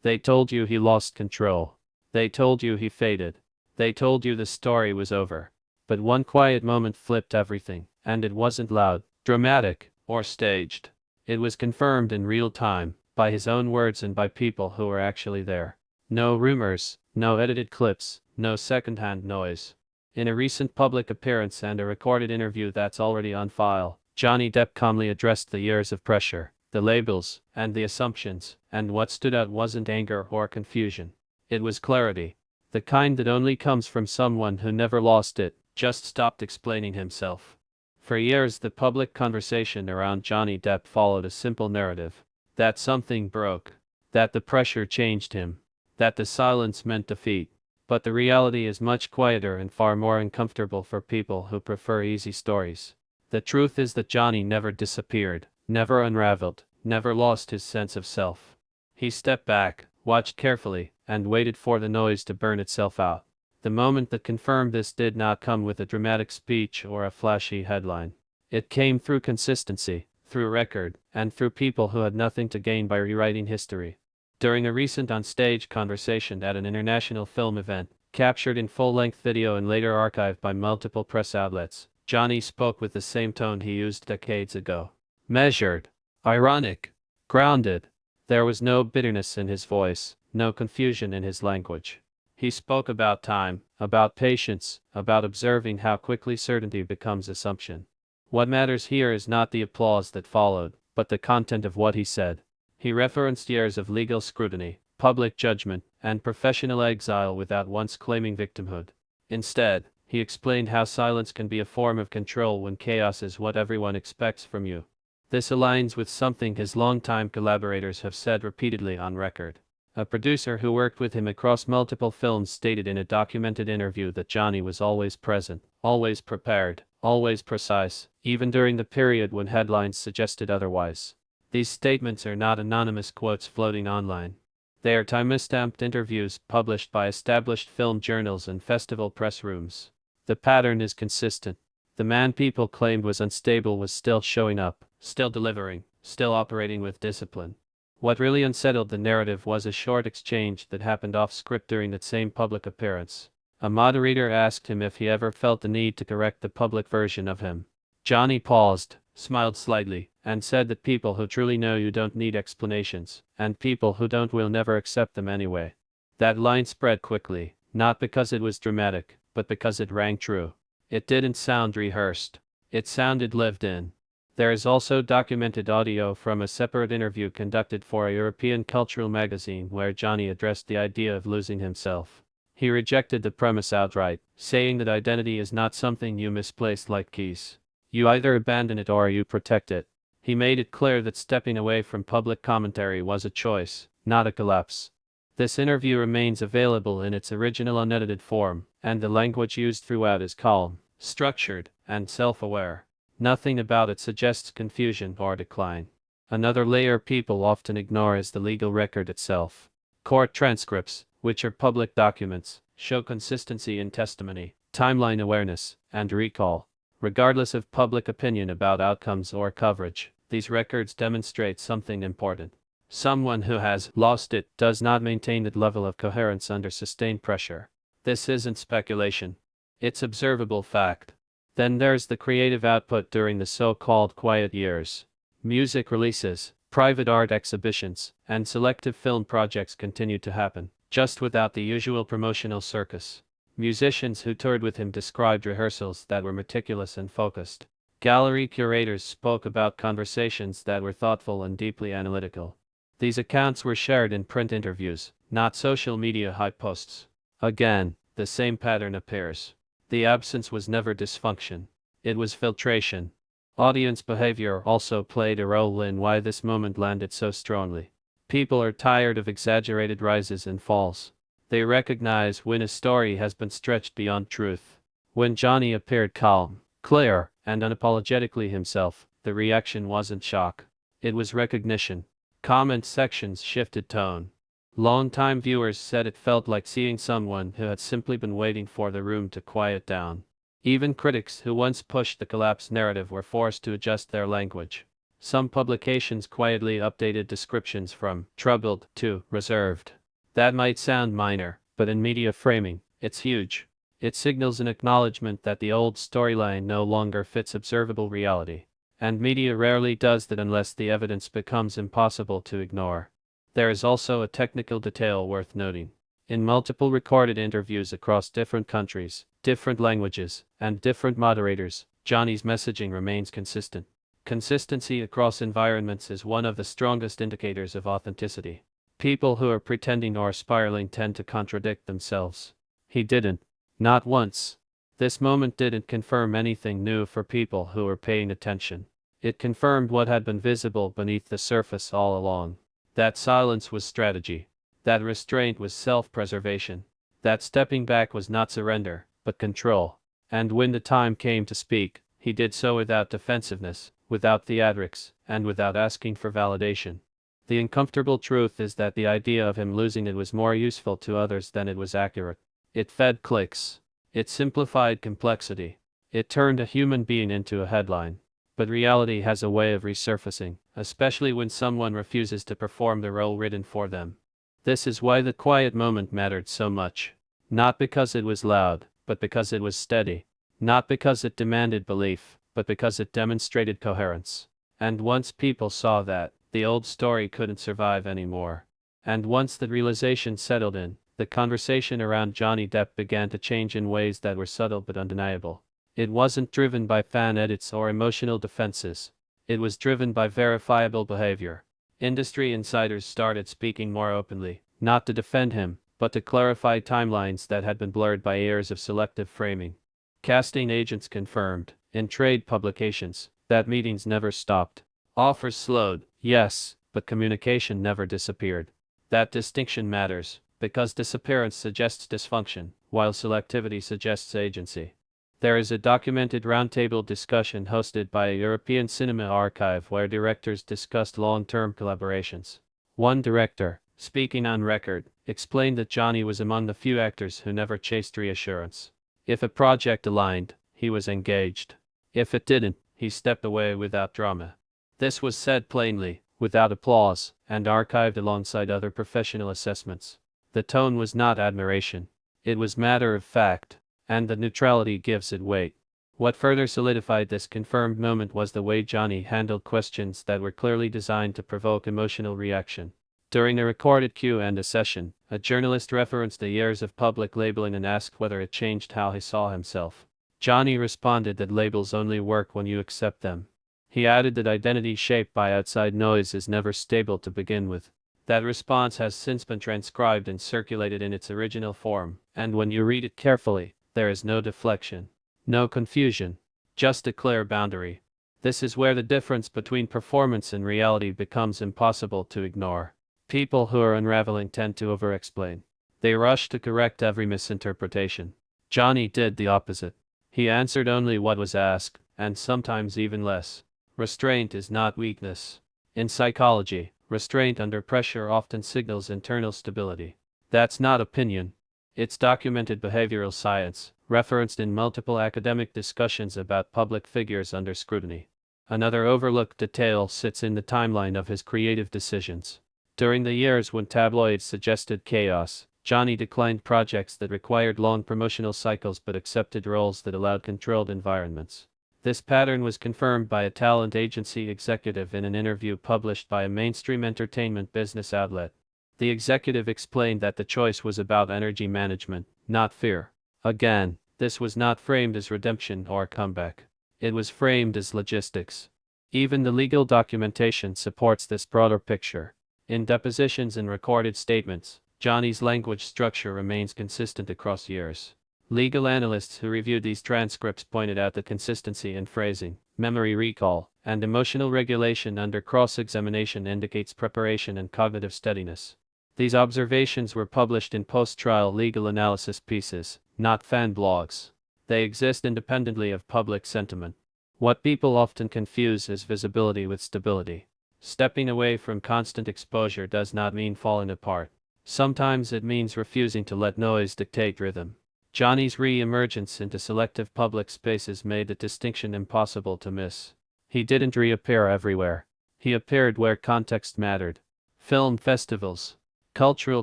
They told you he lost control. They told you he faded. They told you the story was over. But one quiet moment flipped everything, and it wasn't loud, dramatic, or staged. It was confirmed in real time, by his own words and by people who were actually there. No rumors, no edited clips, no secondhand noise. In a recent public appearance and a recorded interview that's already on file, Johnny Depp calmly addressed the years of pressure, the labels, and the assumptions, and what stood out wasn't anger or confusion. It was clarity. The kind that only comes from someone who never lost it, just stopped explaining himself. For years the public conversation around Johnny Depp followed a simple narrative. That something broke. That the pressure changed him. That the silence meant defeat. But the reality is much quieter and far more uncomfortable for people who prefer easy stories. The truth is that Johnny never disappeared, never unraveled, never lost his sense of self. He stepped back, watched carefully, and waited for the noise to burn itself out. The moment that confirmed this did not come with a dramatic speech or a flashy headline. It came through consistency, through record, and through people who had nothing to gain by rewriting history. During a recent on-stage conversation at an international film event, captured in full-length video and later archived by multiple press outlets, Johnny spoke with the same tone he used decades ago. Measured, ironic, grounded. There was no bitterness in his voice, no confusion in his language. He spoke about time, about patience, about observing how quickly certainty becomes assumption. What matters here is not the applause that followed, but the content of what he said. He referenced years of legal scrutiny, public judgment, and professional exile without once claiming victimhood. Instead, he explained how silence can be a form of control when chaos is what everyone expects from you. This aligns with something his longtime collaborators have said repeatedly on record. A producer who worked with him across multiple films stated in a documented interview that Johnny was always present, always prepared, always precise, even during the period when headlines suggested otherwise. These statements are not anonymous quotes floating online. They are time-stamped interviews published by established film journals and festival press rooms. The pattern is consistent. The man people claimed was unstable was still showing up, still delivering, still operating with discipline. What really unsettled the narrative was a short exchange that happened off-script during that same public appearance. A moderator asked him if he ever felt the need to correct the public version of him. Johnny paused, smiled slightly, and said that people who truly know you don't need explanations, and people who don't will never accept them anyway. That line spread quickly, not because it was dramatic, but because it rang true. It didn't sound rehearsed. It sounded lived in. There is also documented audio from a separate interview conducted for a European cultural magazine where Johnny addressed the idea of losing himself. He rejected the premise outright, saying that identity is not something you misplace like keys. You either abandon it or you protect it. He made it clear that stepping away from public commentary was a choice, not a collapse. This interview remains available in its original unedited form, and the language used throughout is calm, structured, and self-aware. Nothing about it suggests confusion or decline. Another layer people often ignore is the legal record itself. Court transcripts, which are public documents, show consistency in testimony, timeline awareness, and recall. Regardless of public opinion about outcomes or coverage, these records demonstrate something important. Someone who has lost it does not maintain that level of coherence under sustained pressure. This isn't speculation. It's observable fact. Then there's the creative output during the so-called quiet years. Music releases, private art exhibitions, and selective film projects continued to happen, just without the usual promotional circus. Musicians who toured with him described rehearsals that were meticulous and focused. Gallery curators spoke about conversations that were thoughtful and deeply analytical. These accounts were shared in print interviews, not social media hype posts. Again, the same pattern appears. The absence was never dysfunction. It was filtration. Audience behavior also played a role in why this moment landed so strongly. People are tired of exaggerated rises and falls. They recognize when a story has been stretched beyond truth. When Johnny appeared calm, clear, and unapologetically himself, the reaction wasn't shock. It was recognition. Comment sections shifted tone. Longtime viewers said it felt like seeing someone who had simply been waiting for the room to quiet down. Even critics who once pushed the collapse narrative were forced to adjust their language. Some publications quietly updated descriptions from troubled to reserved. That might sound minor, but in media framing, it's huge. It signals an acknowledgement that the old storyline no longer fits observable reality. And media rarely does that unless the evidence becomes impossible to ignore. There is also a technical detail worth noting. In multiple recorded interviews across different countries, different languages, and different moderators, Johnny's messaging remains consistent. Consistency across environments is one of the strongest indicators of authenticity. People who are pretending or spiraling tend to contradict themselves. He didn't. Not once. This moment didn't confirm anything new for people who were paying attention. It confirmed what had been visible beneath the surface all along. That silence was strategy. That restraint was self-preservation. That stepping back was not surrender, but control. And when the time came to speak, he did so without defensiveness, without theatrics, and without asking for validation. The uncomfortable truth is that the idea of him losing it was more useful to others than it was accurate. It fed clicks. It simplified complexity. It turned a human being into a headline. But reality has a way of resurfacing, especially when someone refuses to perform the role written for them. This is why the quiet moment mattered so much. Not because it was loud, but because it was steady. Not because it demanded belief, but because it demonstrated coherence. And once people saw that, the old story couldn't survive anymore. And once that realization settled in, the conversation around Johnny Depp began to change in ways that were subtle but undeniable. It wasn't driven by fan edits or emotional defenses. It was driven by verifiable behavior. Industry insiders started speaking more openly, not to defend him, but to clarify timelines that had been blurred by years of selective framing. Casting agents confirmed, in trade publications, that meetings never stopped. Offers slowed, yes, but communication never disappeared. That distinction matters, because disappearance suggests dysfunction, while selectivity suggests agency. There is a documented roundtable discussion hosted by a European cinema archive where directors discussed long-term collaborations. One director, speaking on record, explained that Johnny was among the few actors who never chased reassurance. If a project aligned, he was engaged. If it didn't, he stepped away without drama. This was said plainly, without applause, and archived alongside other professional assessments. The tone was not admiration. It was matter of fact, and the neutrality gives it weight. What further solidified this confirmed moment was the way Johnny handled questions that were clearly designed to provoke emotional reaction. During a recorded Q&A session, a journalist referenced the years of public labeling and asked whether it changed how he saw himself. Johnny responded that labels only work when you accept them. He added that identity shaped by outside noise is never stable to begin with. That response has since been transcribed and circulated in its original form, and when you read it carefully, there is no deflection, no confusion, just a clear boundary. This is where the difference between performance and reality becomes impossible to ignore. People who are unraveling tend to over-explain. They rush to correct every misinterpretation. Johnny did the opposite. He answered only what was asked, and sometimes even less. Restraint is not weakness. In psychology, restraint under pressure often signals internal stability. That's not opinion. It's documented behavioral science, referenced in multiple academic discussions about public figures under scrutiny. Another overlooked detail sits in the timeline of his creative decisions. During the years when tabloids suggested chaos, Johnny declined projects that required long promotional cycles but accepted roles that allowed controlled environments. This pattern was confirmed by a talent agency executive in an interview published by a mainstream entertainment business outlet. The executive explained that the choice was about energy management, not fear. Again, this was not framed as redemption or comeback. It was framed as logistics. Even the legal documentation supports this broader picture. In depositions and recorded statements, Johnny's language structure remains consistent across years. Legal analysts who reviewed these transcripts pointed out the consistency in phrasing, memory recall, and emotional regulation under cross-examination indicates preparation and cognitive steadiness. These observations were published in post-trial legal analysis pieces, not fan blogs. They exist independently of public sentiment. What people often confuse is visibility with stability. Stepping away from constant exposure does not mean falling apart. Sometimes it means refusing to let noise dictate rhythm. Johnny's re-emergence into selective public spaces made the distinction impossible to miss. He didn't reappear everywhere. He appeared where context mattered. Film festivals, cultural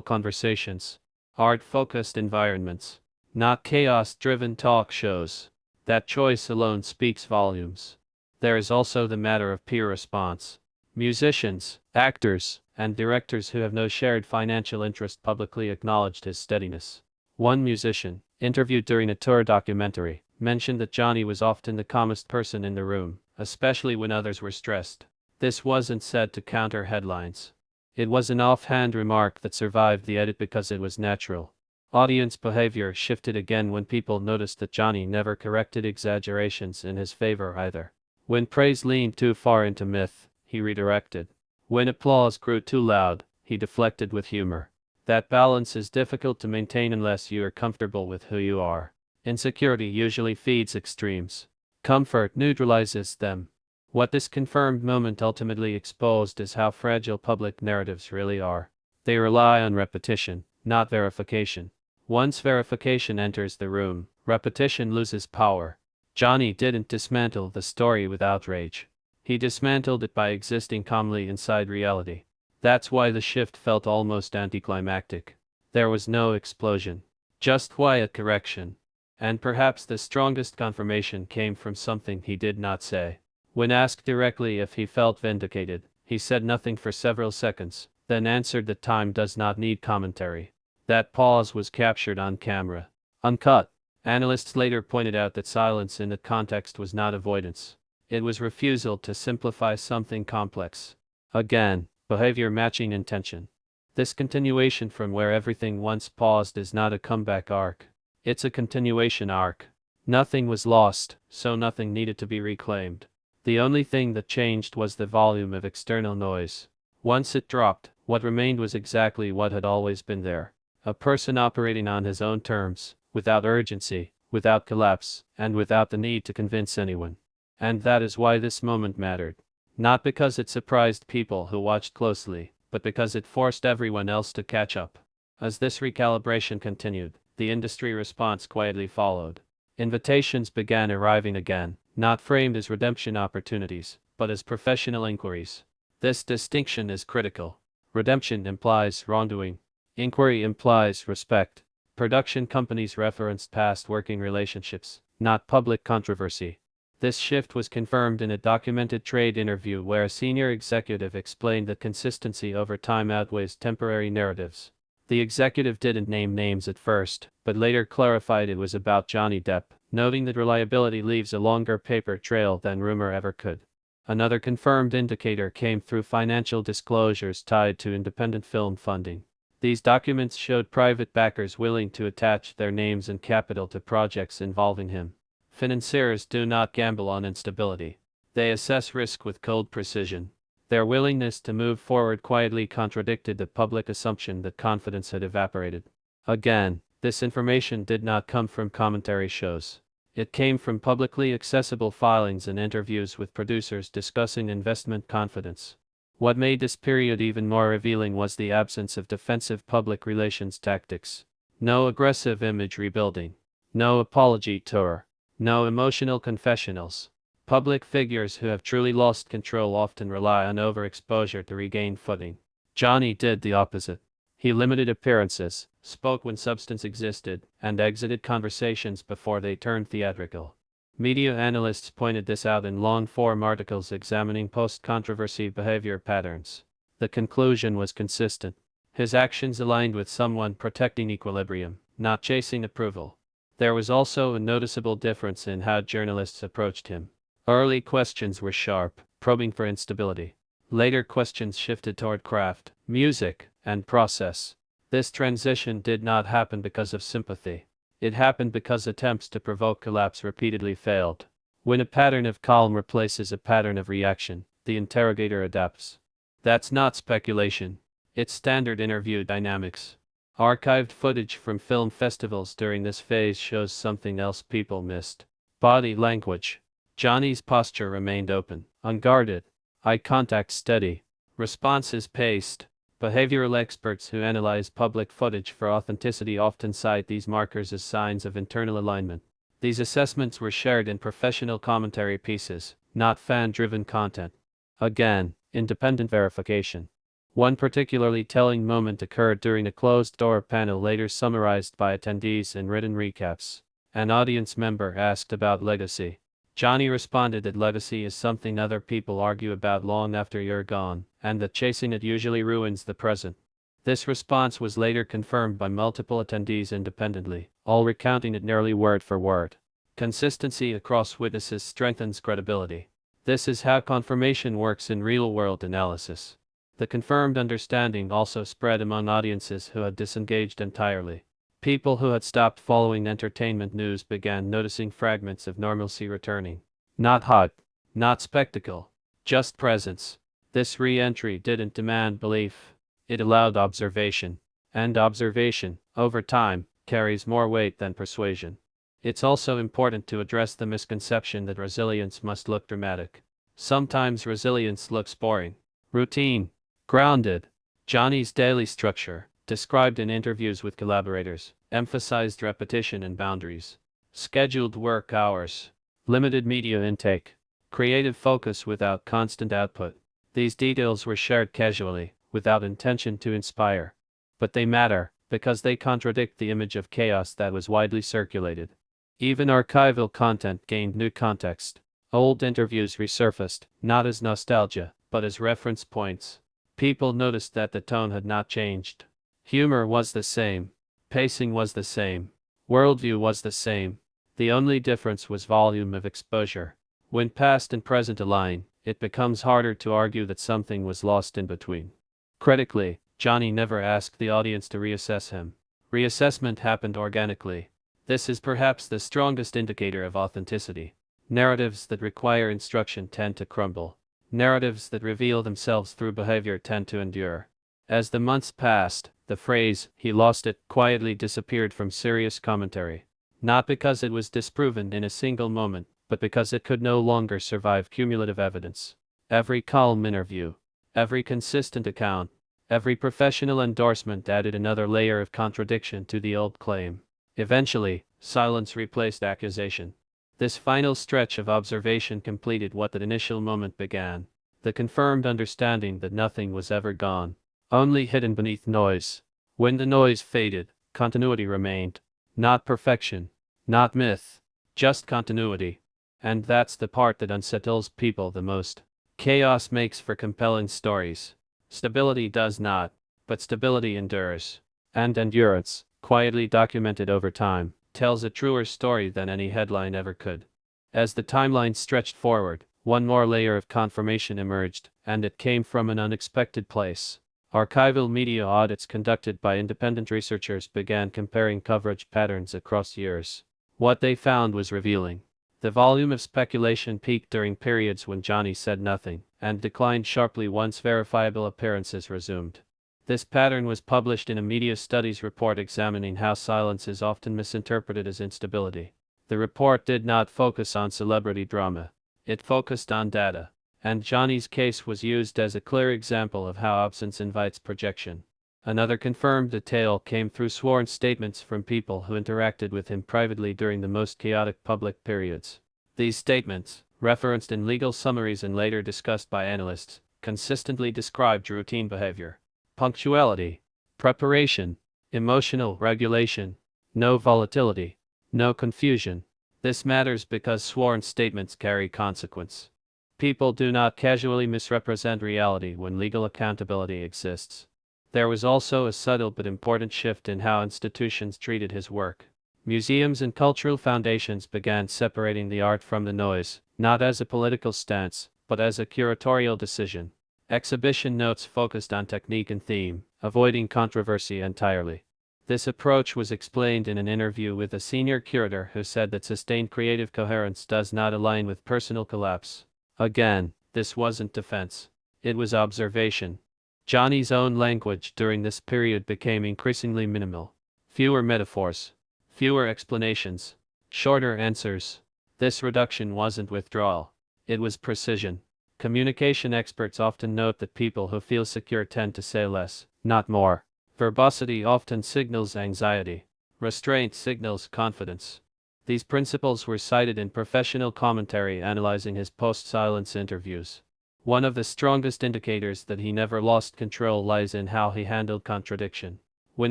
conversations, art-focused environments, not chaos-driven talk shows. That choice alone speaks volumes. There is also the matter of peer response. Musicians, actors, and directors who have no shared financial interest publicly acknowledged his steadiness. One musician, interviewed during a tour documentary, mentioned that Johnny was often the calmest person in the room, especially when others were stressed. This wasn't said to counter headlines. It was an offhand remark that survived the edit because it was natural. Audience behavior shifted again when people noticed that Johnny never corrected exaggerations in his favor either. When praise leaned too far into myth, he redirected. When applause grew too loud, he deflected with humor. That balance is difficult to maintain unless you are comfortable with who you are. Insecurity usually feeds extremes. Comfort neutralizes them. What this confirmed moment ultimately exposed is how fragile public narratives really are. They rely on repetition, not verification. Once verification enters the room, repetition loses power. Johnny didn't dismantle the story with outrage. He dismantled it by existing calmly inside reality. That's why the shift felt almost anticlimactic. There was no explosion, just quiet correction. And perhaps the strongest confirmation came from something he did not say. When asked directly if he felt vindicated, he said nothing for several seconds, then answered that time does not need commentary. That pause was captured on camera. Uncut. Analysts later pointed out that silence in that context was not avoidance. It was refusal to simplify something complex. Again, behavior matching intention. This continuation from where everything once paused is not a comeback arc. It's a continuation arc. Nothing was lost, so nothing needed to be reclaimed. The only thing that changed was the volume of external noise. Once it dropped, what remained was exactly what had always been there. A person operating on his own terms, without urgency, without collapse, and without the need to convince anyone. And that is why this moment mattered. Not because it surprised people who watched closely, but because it forced everyone else to catch up. As this recalibration continued, the industry response quietly followed. Invitations began arriving again, not framed as redemption opportunities, but as professional inquiries. This distinction is critical. Redemption implies wrongdoing. Inquiry implies respect. Production companies referenced past working relationships, not public controversy. This shift was confirmed in a documented trade interview where a senior executive explained that consistency over time outweighs temporary narratives. The executive didn't name names at first, but later clarified it was about Johnny Depp, noting that reliability leaves a longer paper trail than rumor ever could. Another confirmed indicator came through financial disclosures tied to independent film funding. These documents showed private backers willing to attach their names and capital to projects involving him. Financiers do not gamble on instability. They assess risk with cold precision. Their willingness to move forward quietly contradicted the public assumption that confidence had evaporated. Again, this information did not come from commentary shows. It came from publicly accessible filings and interviews with producers discussing investment confidence. What made this period even more revealing was the absence of defensive public relations tactics. No aggressive image rebuilding. No apology tour. No emotional confessionals. Public figures who have truly lost control often rely on overexposure to regain footing. Johnny did the opposite. He limited appearances, spoke when substance existed, and exited conversations before they turned theatrical. Media analysts pointed this out in long-form articles examining post-controversy behavior patterns. The conclusion was consistent. His actions aligned with someone protecting equilibrium, not chasing approval. There was also a noticeable difference in how journalists approached him. Early questions were sharp, probing for instability. Later questions shifted toward craft, music, and process. This transition did not happen because of sympathy. It happened because attempts to provoke collapse repeatedly failed. When a pattern of calm replaces a pattern of reaction, the interrogator adapts. That's not speculation. It's standard interview dynamics. Archived footage from film festivals during this phase shows something else people missed. Body language. Johnny's posture remained open, unguarded. Eye contact steady. Responses paced. Behavioral experts who analyze public footage for authenticity often cite these markers as signs of internal alignment. These assessments were shared in professional commentary pieces, not fan-driven content. Again, independent verification. One particularly telling moment occurred during a closed-door panel later summarized by attendees in written recaps. An audience member asked about legacy. Johnny responded that legacy is something other people argue about long after you're gone, and that chasing it usually ruins the present. This response was later confirmed by multiple attendees independently, all recounting it nearly word for word. Consistency across witnesses strengthens credibility. This is how confirmation works in real-world analysis. The confirmed understanding also spread among audiences who had disengaged entirely. People who had stopped following entertainment news began noticing fragments of normalcy returning. Not hype, not spectacle, just presence. This re-entry didn't demand belief. It allowed observation. And observation, over time, carries more weight than persuasion. It's also important to address the misconception that resilience must look dramatic. Sometimes resilience looks boring. Routine. Grounded. Johnny's daily structure, described in interviews with collaborators, emphasized repetition and boundaries. Scheduled work hours. Limited media intake. Creative focus without constant output. These details were shared casually, without intention to inspire. But they matter, because they contradict the image of chaos that was widely circulated. Even archival content gained new context. Old interviews resurfaced, not as nostalgia, but as reference points. People noticed that the tone had not changed. Humor was the same. Pacing was the same. Worldview was the same. The only difference was volume of exposure. When past and present align, it becomes harder to argue that something was lost in between. Critically, Johnny never asked the audience to reassess him. Reassessment happened organically. This is perhaps the strongest indicator of authenticity. Narratives that require instruction tend to crumble. Narratives that reveal themselves through behavior tend to endure. As the months passed, the phrase, "he lost it," quietly disappeared from serious commentary. Not because it was disproven in a single moment, but because it could no longer survive cumulative evidence. Every calm interview, every consistent account, every professional endorsement added another layer of contradiction to the old claim. Eventually, silence replaced accusation. This final stretch of observation completed what that initial moment began. The confirmed understanding that nothing was ever gone, only hidden beneath noise. When the noise faded, continuity remained. Not perfection, not myth, just continuity. And that's the part that unsettles people the most. Chaos makes for compelling stories. Stability does not, but stability endures. And endurance, quietly documented over time, tells a truer story than any headline ever could. As the timeline stretched forward, one more layer of confirmation emerged, and it came from an unexpected place. Archival media audits conducted by independent researchers began comparing coverage patterns across years. What they found was revealing. The volume of speculation peaked during periods when Johnny said nothing, and declined sharply once verifiable appearances resumed. This pattern was published in a media studies report examining how silence is often misinterpreted as instability. The report did not focus on celebrity drama. It focused on data. And Johnny's case was used as a clear example of how absence invites projection. Another confirmed detail came through sworn statements from people who interacted with him privately during the most chaotic public periods. These statements, referenced in legal summaries and later discussed by analysts, consistently described routine behavior. Punctuality, preparation, emotional regulation, no volatility, no confusion. This matters because sworn statements carry consequence. People do not casually misrepresent reality when legal accountability exists. There was also a subtle but important shift in how institutions treated his work. Museums and cultural foundations began separating the art from the noise, not as a political stance, but as a curatorial decision. Exhibition notes focused on technique and theme, avoiding controversy entirely. This approach was explained in an interview with a senior curator who said that sustained creative coherence does not align with personal collapse. Again, this wasn't defense. It was observation. Johnny's own language during this period became increasingly minimal. Fewer metaphors. Fewer explanations. Shorter answers. This reduction wasn't withdrawal. It was precision. Communication experts often note that people who feel secure tend to say less, not more. Verbosity often signals anxiety. Restraint signals confidence. These principles were cited in professional commentary analyzing his post-silence interviews. One of the strongest indicators that he never lost control lies in how he handled contradiction. When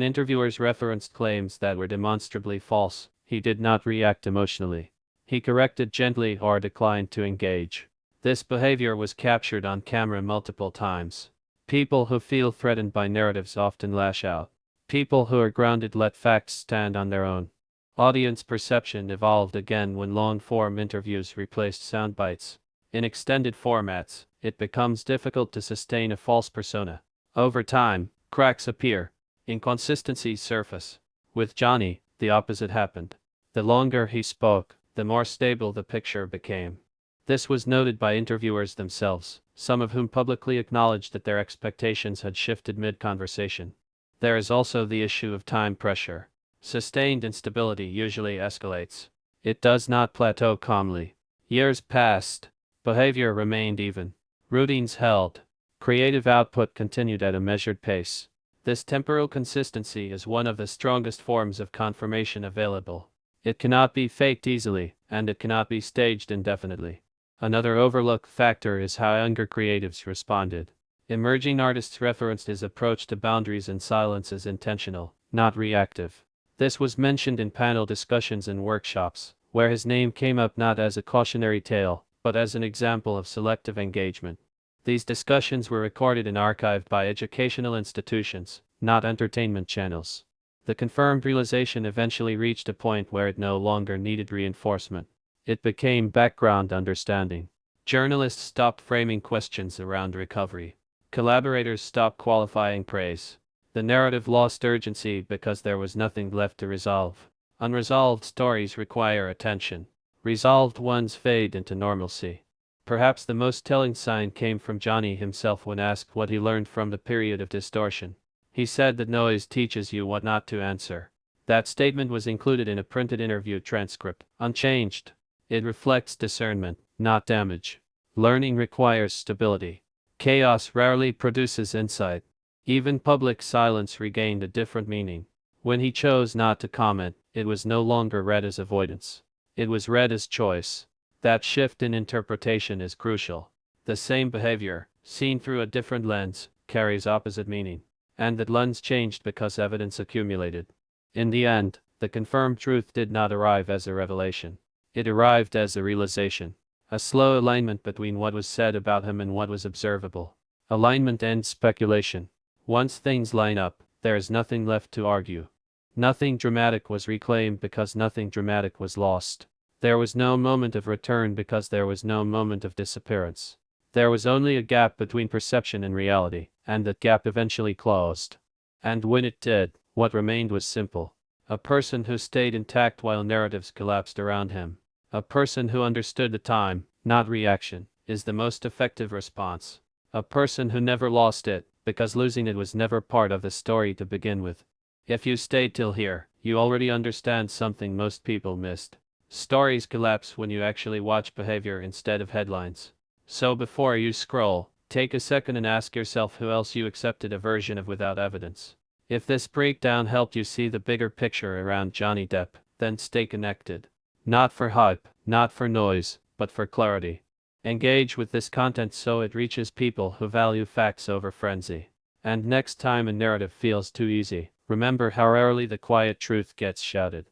interviewers referenced claims that were demonstrably false, he did not react emotionally. He corrected gently or declined to engage. This behavior was captured on camera multiple times. People who feel threatened by narratives often lash out. People who are grounded let facts stand on their own. Audience perception evolved again when long-form interviews replaced soundbites. In extended formats, it becomes difficult to sustain a false persona. Over time, cracks appear. Inconsistencies surface. With Johnny, the opposite happened. The longer he spoke, the more stable the picture became. This was noted by interviewers themselves, some of whom publicly acknowledged that their expectations had shifted mid-conversation. There is also the issue of time pressure. Sustained instability usually escalates. It does not plateau calmly. Years passed. Behavior remained even. Routines held. Creative output continued at a measured pace. This temporal consistency is one of the strongest forms of confirmation available. It cannot be faked easily, and it cannot be staged indefinitely. Another overlooked factor is how younger creatives responded. Emerging artists referenced his approach to boundaries and silence as intentional, not reactive. This was mentioned in panel discussions and workshops, where his name came up not as a cautionary tale, but as an example of selective engagement. These discussions were recorded and archived by educational institutions, not entertainment channels. The confirmed realization eventually reached a point where it no longer needed reinforcement. It became background understanding. Journalists stopped framing questions around recovery. Collaborators stopped qualifying praise. The narrative lost urgency because there was nothing left to resolve. Unresolved stories require attention. Resolved ones fade into normalcy. Perhaps the most telling sign came from Johnny himself when asked what he learned from the period of distortion. He said that noise teaches you what not to answer. That statement was included in a printed interview transcript, unchanged. It reflects discernment, not damage. Learning requires stability. Chaos rarely produces insight. Even public silence regained a different meaning. When he chose not to comment, it was no longer read as avoidance. It was read as choice. That shift in interpretation is crucial. The same behavior, seen through a different lens, carries opposite meaning. And that lens changed because evidence accumulated. In the end, the confirmed truth did not arrive as a revelation. It arrived as a realization. A slow alignment between what was said about him and what was observable. Alignment ends speculation. Once things line up, there is nothing left to argue. Nothing dramatic was reclaimed because nothing dramatic was lost. There was no moment of return because there was no moment of disappearance. There was only a gap between perception and reality, and that gap eventually closed. And when it did, what remained was simple. A person who stayed intact while narratives collapsed around him. A person who understood the time, not reaction, is the most effective response. A person who never lost it, because losing it was never part of the story to begin with. If you stayed till here, you already understand something most people missed. Stories collapse when you actually watch behavior instead of headlines. So before you scroll, take a second and ask yourself who else you accepted a version of without evidence. If this breakdown helped you see the bigger picture around Johnny Depp, then stay connected. Not for hype, not for noise, but for clarity. Engage with this content so it reaches people who value facts over frenzy. And next time a narrative feels too easy, remember how rarely the quiet truth gets shouted.